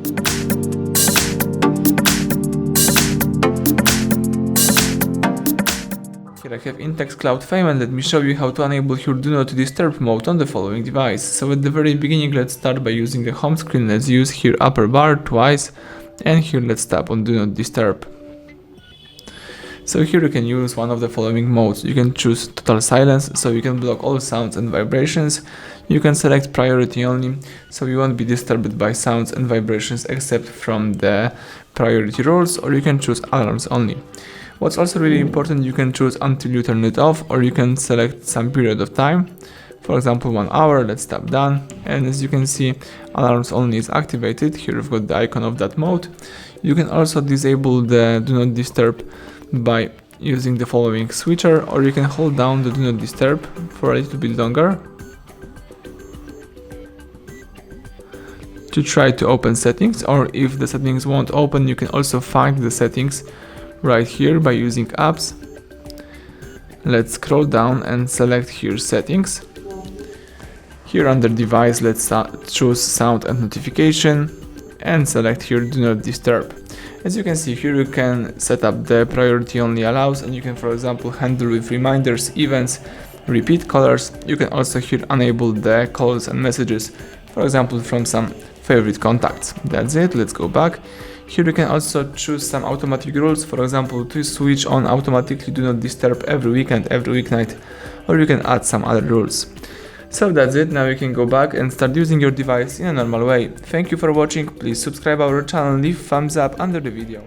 Here I have INTEX Cloud Fame, and let me show you how to enable your Do Not Disturb mode on the following device. So at the very beginning, let's start by using the home screen. Let's use here upper bar twice, and here let's tap on Do Not Disturb. So here you can use one of the following modes. You can choose total silence, so you can block all sounds and vibrations. You can select priority only, so you won't be disturbed by sounds and vibrations except from the priority rules, or you can choose alarms only. What's also really important, you can choose until you turn it off, or you can select some period of time. For example, 1 hour, let's tap done. And as you can see, alarms only is activated. Here we've got the icon of that mode. You can also disable the Do Not Disturb by using the following switcher, or you can hold down the Do Not Disturb for a little bit longer to try to open settings, or if the settings won't open, you can also find the settings right here by using apps. Let's scroll down and select here settings. Here under device, let's choose sound and notification and select here Do Not Disturb. As you can see here, you can set up the priority only allows, and you can, for example, handle with reminders, events, repeat callers. You can also here enable the calls and messages, for example, from some favorite contacts. That's it. Let's go back. Here you can also choose some automatic rules, for example, to switch on automatically Do Not Disturb every weekend, every weeknight, or you can add some other rules. So that's it. Now you can go back and start using your device in a normal way. Thank you for watching. Please subscribe our channel, leave thumbs up under the video.